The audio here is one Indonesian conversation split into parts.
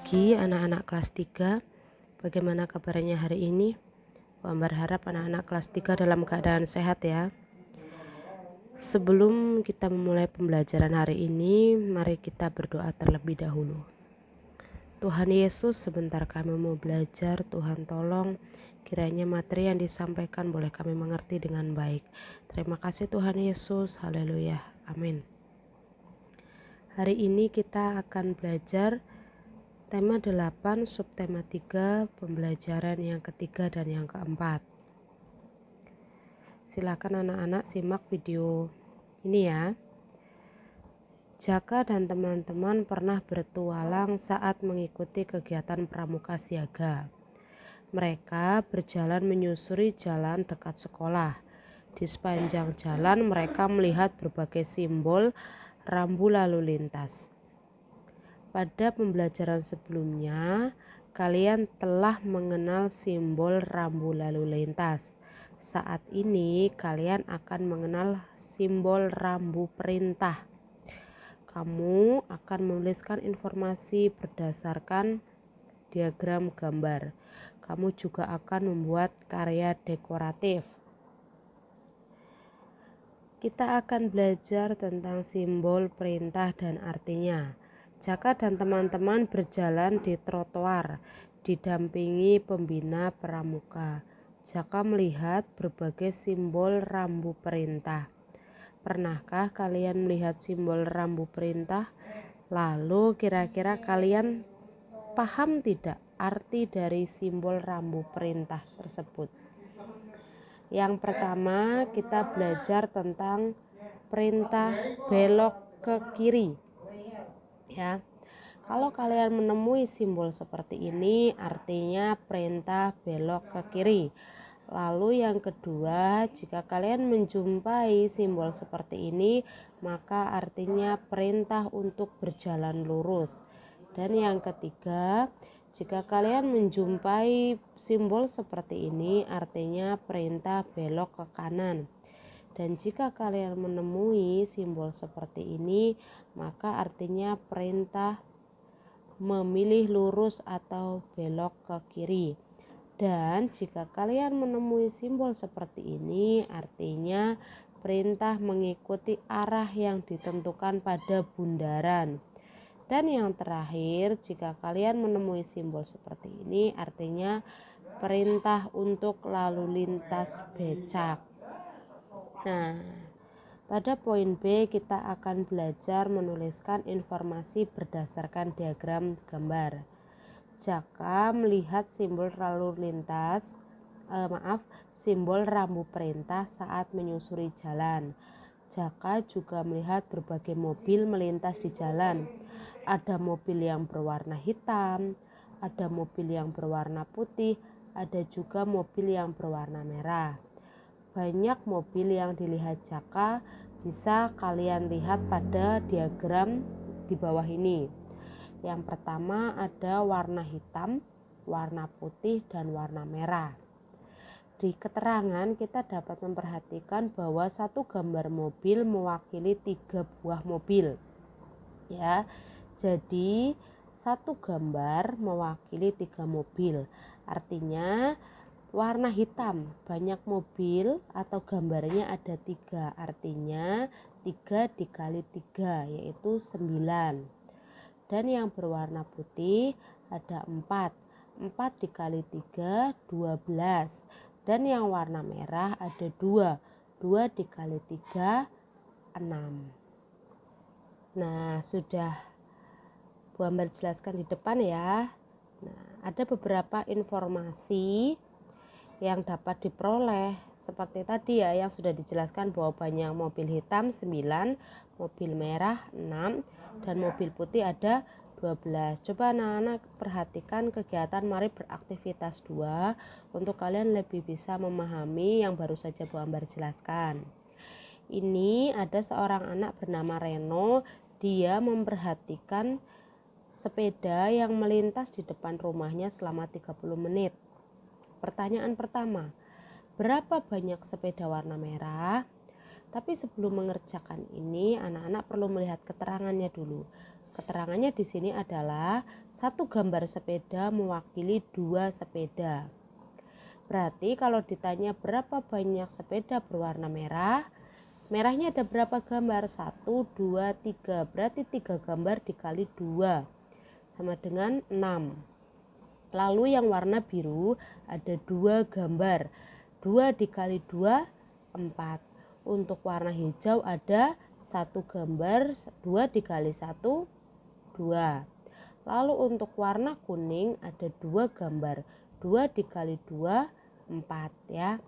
pagi anak-anak kelas 3. Bagaimana kabarnya hari ini? Wah, berharap anak-anak kelas 3 dalam keadaan sehat ya. Sebelum kita memulai pembelajaran hari ini, mari kita berdoa terlebih dahulu. Tuhan Yesus, sebentar kami mau belajar. Tuhan tolong kiranya materi yang disampaikan boleh kami mengerti dengan baik. Terima kasih Tuhan Yesus. Haleluya. Amin. Hari ini kita akan belajar tema 8, subtema 3, pembelajaran yang ketiga dan yang keempat. Silakan anak-anak simak video ini ya. Jaka dan teman-teman pernah bertualang saat mengikuti kegiatan pramuka siaga. Mereka berjalan menyusuri jalan dekat sekolah. Di sepanjang jalan mereka melihat berbagai simbol rambu lalu lintas. Pada pembelajaran sebelumnya, kalian telah mengenal simbol rambu lalu lintas. Saat ini, kalian akan mengenal simbol rambu perintah. Kamu akan menuliskan informasi berdasarkan diagram gambar. Kamu juga akan membuat karya dekoratif. Kita akan belajar tentang simbol perintah dan artinya. Jaka dan teman-teman berjalan di trotoar, didampingi pembina pramuka. Jaka melihat berbagai simbol rambu perintah. Pernahkah kalian melihat simbol rambu perintah? Lalu kira-kira kalian paham tidak arti dari simbol rambu perintah tersebut? Yang pertama, kita belajar tentang perintah belok ke kiri. Ya. Kalau kalian menemui simbol seperti ini, artinya perintah belok ke kiri. Lalu yang kedua, jika kalian menjumpai simbol seperti ini, maka artinya perintah untuk berjalan lurus. Dan yang ketiga, jika kalian menjumpai simbol seperti ini, artinya perintah belok ke kanan. Dan jika kalian menemui simbol seperti ini, maka artinya perintah memilih lurus atau belok ke kiri. Dan jika kalian menemui simbol seperti ini, artinya perintah mengikuti arah yang ditentukan pada bundaran. Dan yang terakhir, jika kalian menemui simbol seperti ini, artinya perintah untuk lalu lintas becak. Nah, pada poin B kita akan belajar menuliskan informasi berdasarkan diagram gambar. Jaka melihat simbol lalu lintas, simbol rambu perintah saat menyusuri jalan. Jaka juga melihat berbagai mobil melintas di jalan. Ada mobil yang berwarna hitam, ada mobil yang berwarna putih, ada juga mobil yang berwarna merah. Banyak mobil yang dilihat Jaka bisa kalian lihat pada diagram di bawah ini. Yang pertama ada warna hitam, warna putih, dan warna merah. Di keterangan kita dapat memperhatikan bahwa satu gambar mobil mewakili 3 buah mobil. Ya, jadi satu gambar mewakili 3 mobil. Artinya warna hitam banyak mobil atau gambarnya ada 3, artinya 3 dikali 3 yaitu 9. Dan yang berwarna putih ada 4 dikali 3 12. Dan yang warna merah ada 2 dikali 3 6. Nah, sudah Bu Ambar jelaskan di depan ya. Nah, ada beberapa informasi yang dapat diperoleh seperti tadi ya, yang sudah dijelaskan bahwa banyak mobil hitam 9, mobil merah 6, dan mobil putih ada 12. Coba anak-anak perhatikan kegiatan mari beraktivitas 2 untuk kalian lebih bisa memahami yang baru saja Bu Ambar jelaskan. Ini ada seorang anak bernama Reno, dia memperhatikan sepeda yang melintas di depan rumahnya selama 30 menit. Pertanyaan pertama, berapa banyak sepeda warna merah? Tapi sebelum mengerjakan ini, anak-anak perlu melihat keterangannya dulu. Keterangannya di sini adalah satu gambar sepeda mewakili dua sepeda. Berarti kalau ditanya berapa banyak sepeda berwarna merah, merahnya ada berapa gambar? 1, 2, 3. Berarti 3 gambar dikali 2 sama dengan 6. Lalu yang warna biru ada 2 gambar. 2 dikali 2, 4. Untuk warna hijau ada 1 gambar, 2 dikali 1, 2. Lalu untuk warna kuning ada 2 gambar. 2 dikali 2, 4 ya.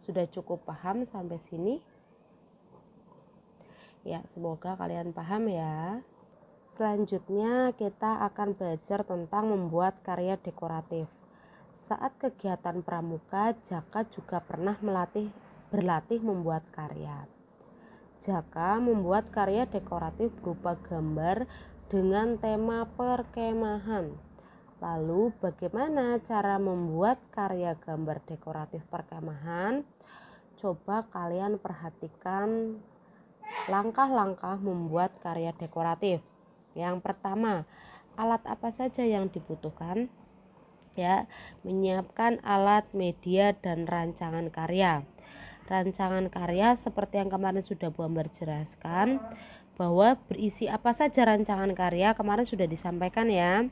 Sudah cukup paham sampai sini? Ya, semoga kalian paham ya. Selanjutnya kita akan belajar tentang membuat karya dekoratif. Saat kegiatan pramuka, Jaka juga pernah berlatih membuat karya. Jaka membuat karya dekoratif berupa gambar dengan tema perkemahan. Lalu bagaimana cara membuat karya gambar dekoratif perkemahan? Coba kalian perhatikan langkah-langkah membuat karya dekoratif. Yang pertama, alat apa saja yang dibutuhkan? Ya, menyiapkan alat, media, dan rancangan karya. Rancangan karya seperti yang kemarin sudah Bu Ambar jelaskan, bahwa berisi apa saja rancangan karya kemarin sudah disampaikan ya.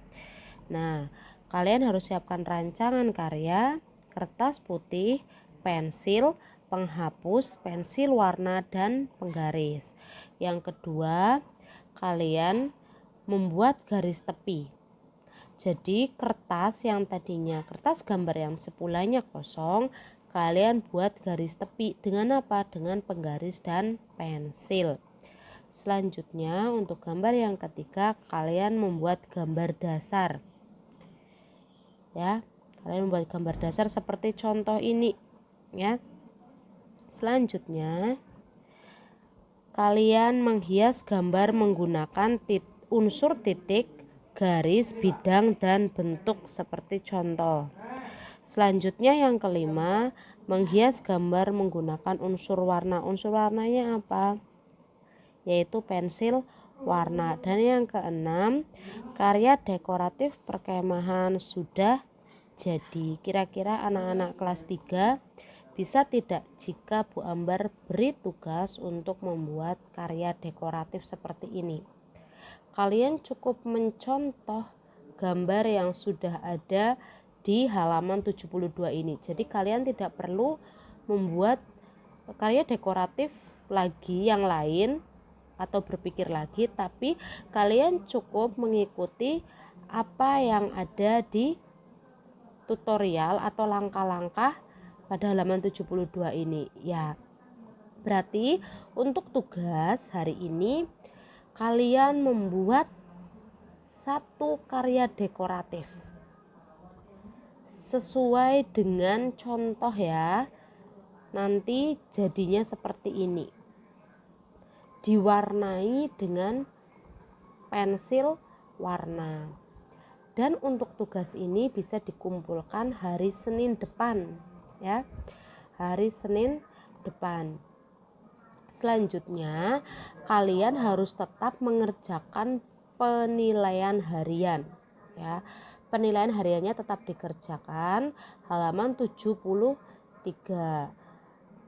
Nah, kalian harus siapkan rancangan karya, kertas putih, pensil, penghapus, pensil warna, dan penggaris. Yang kedua, kalian membuat garis tepi. Jadi kertas yang tadinya kertas gambar yang sepulanya kosong, kalian buat garis tepi dengan apa? Dengan penggaris dan pensil. Selanjutnya untuk gambar yang ketiga, kalian membuat gambar dasar. Ya, kalian membuat gambar dasar seperti contoh ini, ya. Selanjutnya, kalian menghias gambar menggunakan unsur titik, garis, bidang, dan bentuk seperti contoh. Selanjutnya yang kelima, menghias gambar menggunakan unsur warna. Unsur warnanya apa? Yaitu pensil warna. Dan yang keenam, karya dekoratif perkemahan sudah jadi. Kira-kira anak-anak kelas 3 bisa tidak jika Bu Ambar beri tugas untuk membuat karya dekoratif seperti ini? Kalian cukup mencontoh gambar yang sudah ada di halaman 72 ini. Jadi kalian tidak perlu membuat karya dekoratif lagi yang lain atau berpikir lagi, tapi kalian cukup mengikuti apa yang ada di tutorial atau langkah-langkah pada halaman 72 ini ya. Berarti untuk tugas hari ini kalian membuat satu karya dekoratif sesuai dengan contoh ya. Nanti jadinya seperti ini, diwarnai dengan pensil warna. Dan untuk tugas ini bisa dikumpulkan hari Senin depan ya, hari Senin depan. Selanjutnya kalian harus tetap mengerjakan penilaian harian ya. Penilaian hariannya tetap dikerjakan halaman 73.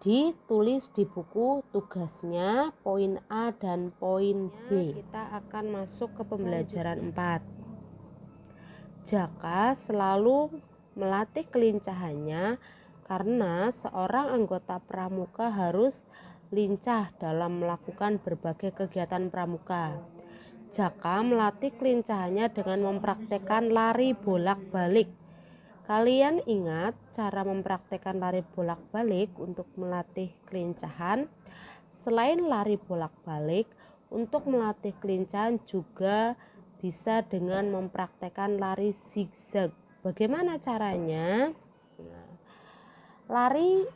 Ditulis di buku tugasnya poin A dan poin B. Kita akan masuk ke pembelajaran 4. Jaka selalu melatih kelincahannya karena seorang anggota pramuka harus lincah dalam melakukan berbagai kegiatan pramuka. Jaka melatih kelincahannya dengan mempraktekkan lari bolak-balik. Kalian ingat cara mempraktekkan lari bolak-balik untuk melatih kelincahan? Selain lari bolak-balik, untuk melatih kelincahan juga bisa dengan mempraktekkan lari zigzag. Bagaimana caranya? Lari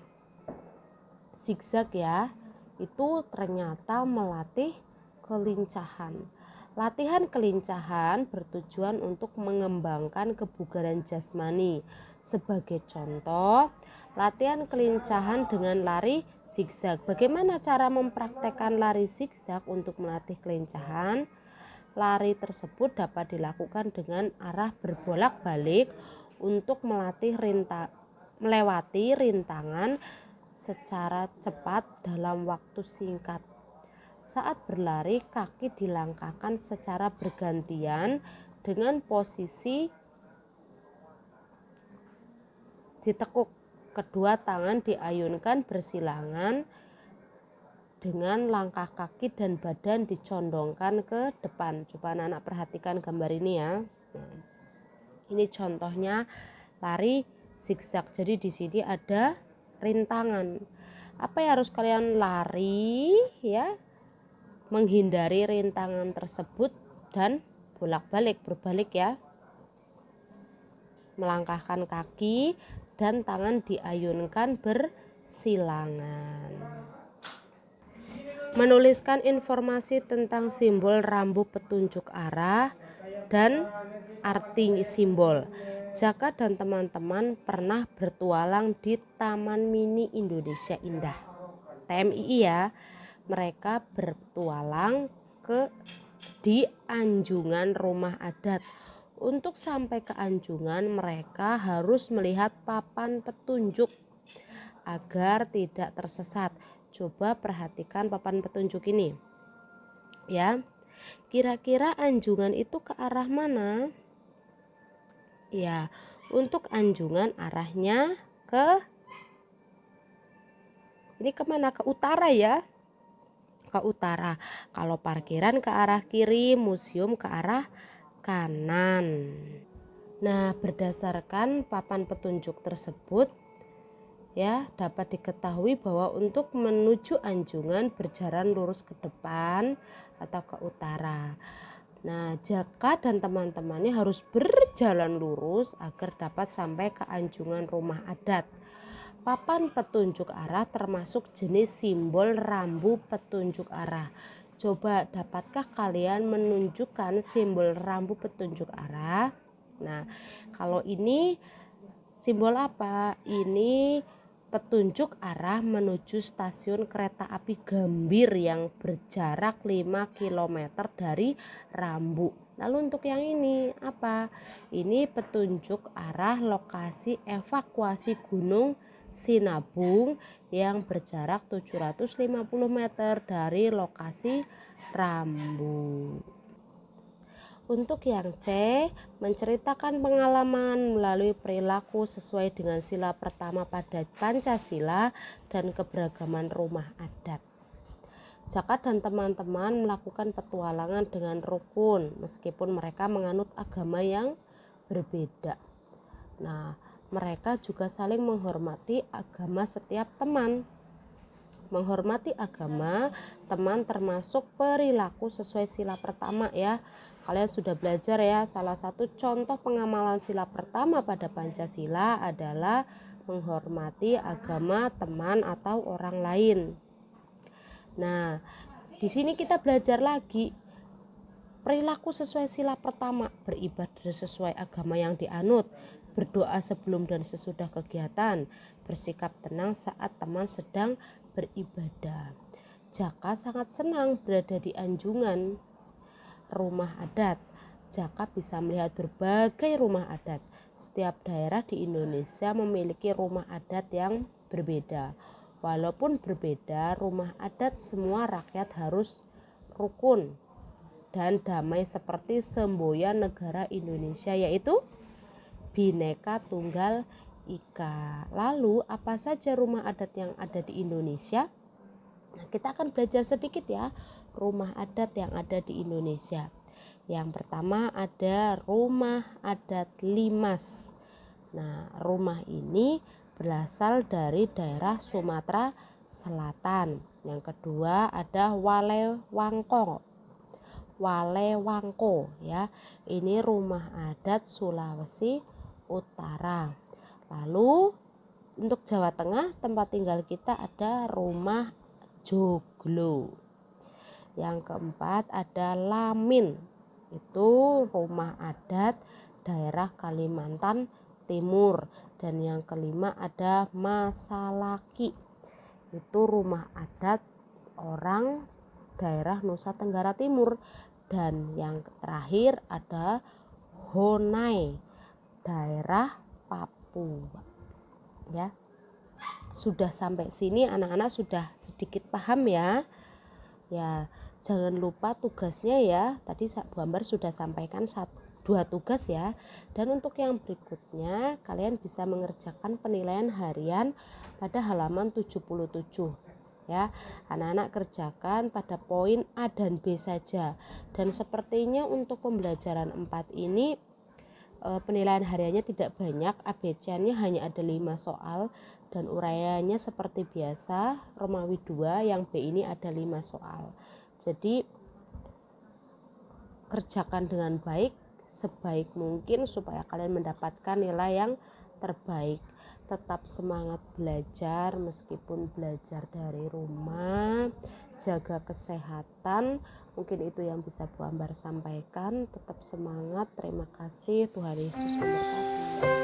zigzag ya, itu ternyata melatih kelincahan. Latihan kelincahan bertujuan untuk mengembangkan kebugaran jasmani. Sebagai contoh, latihan kelincahan dengan lari zigzag. Bagaimana cara mempraktekkan lari zigzag untuk melatih kelincahan? Lari tersebut dapat dilakukan dengan arah berbolak-balik untuk melewati rintangan secara cepat dalam waktu singkat. Saat berlari, kaki dilangkahkan secara bergantian dengan posisi ditekuk. Kedua tangan diayunkan bersilangan dengan langkah kaki dan badan dicondongkan ke depan. Coba anak-anak perhatikan gambar ini ya. Nah, ini contohnya lari zigzag. Jadi di sini ada rintangan. Apa yang harus kalian lari ya? Menghindari rintangan tersebut dan bolak-balik, berbalik ya. Melangkahkan kaki dan tangan diayunkan bersilangan. Menuliskan informasi tentang simbol rambu petunjuk arah dan arti simbol. Jaka dan teman-teman pernah bertualang di Taman Mini Indonesia Indah, TMII ya. Mereka bertualang di Anjungan Rumah Adat. Untuk sampai ke Anjungan, mereka harus melihat papan petunjuk agar tidak tersesat. Coba perhatikan papan petunjuk ini. Ya. Kira-kira Anjungan itu ke arah mana? Ya, untuk Anjungan arahnya ini kemana? Ke utara ya. Ke utara. Kalau parkiran ke arah kiri, museum ke arah kanan. Nah, berdasarkan papan petunjuk tersebut ya, dapat diketahui bahwa untuk menuju Anjungan berjalan lurus ke depan atau ke utara. Nah, Jaka dan teman-temannya harus berjalan lurus agar dapat sampai ke Anjungan Rumah Adat. Papan petunjuk arah termasuk jenis simbol rambu petunjuk arah. Coba, dapatkah kalian menunjukkan simbol rambu petunjuk arah? Nah, kalau ini simbol apa? Ini petunjuk arah menuju stasiun kereta api Gambir yang berjarak 5 km dari rambu. Lalu untuk yang ini apa? Ini petunjuk arah lokasi evakuasi Gunung Sinabung yang berjarak 750 meter dari lokasi rambu. Untuk yang C, menceritakan pengalaman melalui perilaku sesuai dengan sila pertama pada Pancasila dan keberagaman rumah adat. Jaka dan teman-teman melakukan petualangan dengan rukun meskipun mereka menganut agama yang berbeda. Nah, mereka juga saling menghormati agama setiap teman. Menghormati agama teman termasuk perilaku sesuai sila pertama ya. Kalian sudah belajar ya, salah satu contoh pengamalan sila pertama pada Pancasila adalah menghormati agama teman atau orang lain. Nah, di sini kita belajar lagi perilaku sesuai sila pertama, beribadah sesuai agama yang dianut, berdoa sebelum dan sesudah kegiatan, bersikap tenang saat teman sedang beribadah. Jaka sangat senang berada di Anjungan Rumah Adat. Jaka bisa melihat berbagai rumah adat. Setiap daerah di Indonesia memiliki rumah adat yang berbeda. Walaupun berbeda, rumah adat semua rakyat harus rukun dan damai seperti semboyan negara Indonesia, yaitu Bhinneka Tunggal Ika. Lalu apa saja rumah adat yang ada di Indonesia? Nah, kita akan belajar sedikit ya rumah adat yang ada di Indonesia. Yang pertama ada rumah adat Limas. Nah, rumah ini berasal dari daerah Sumatera Selatan. Yang kedua ada Walewangko ya. Ini rumah adat Sulawesi Utara. Lalu untuk Jawa Tengah tempat tinggal kita ada rumah Joglo. Yang keempat ada Lamin. Itu rumah adat daerah Kalimantan Timur. Dan yang kelima ada Masalaki. Itu rumah adat orang daerah Nusa Tenggara Timur. Dan yang terakhir ada Honai, daerah Papua. Ya. Sudah sampai sini anak-anak sudah sedikit paham ya. Ya, jangan lupa tugasnya ya. Tadi Bu Ambar sudah sampaikan 2 tugas ya. Dan untuk yang berikutnya kalian bisa mengerjakan penilaian harian pada halaman 77. Ya, anak-anak kerjakan pada poin A dan B saja. Dan sepertinya untuk pembelajaran 4 ini penilaian hariannya tidak banyak, ABC-nya hanya ada 5 soal dan uraiannya seperti biasa Romawi 2, yang B ini ada 5 soal. Jadi kerjakan dengan baik, sebaik mungkin supaya kalian mendapatkan nilai yang terbaik. Tetap semangat belajar meskipun belajar dari rumah, jaga kesehatan. Mungkin itu yang bisa Bu Ambar sampaikan. Tetap semangat, terima kasih, Tuhan Yesus memberkati.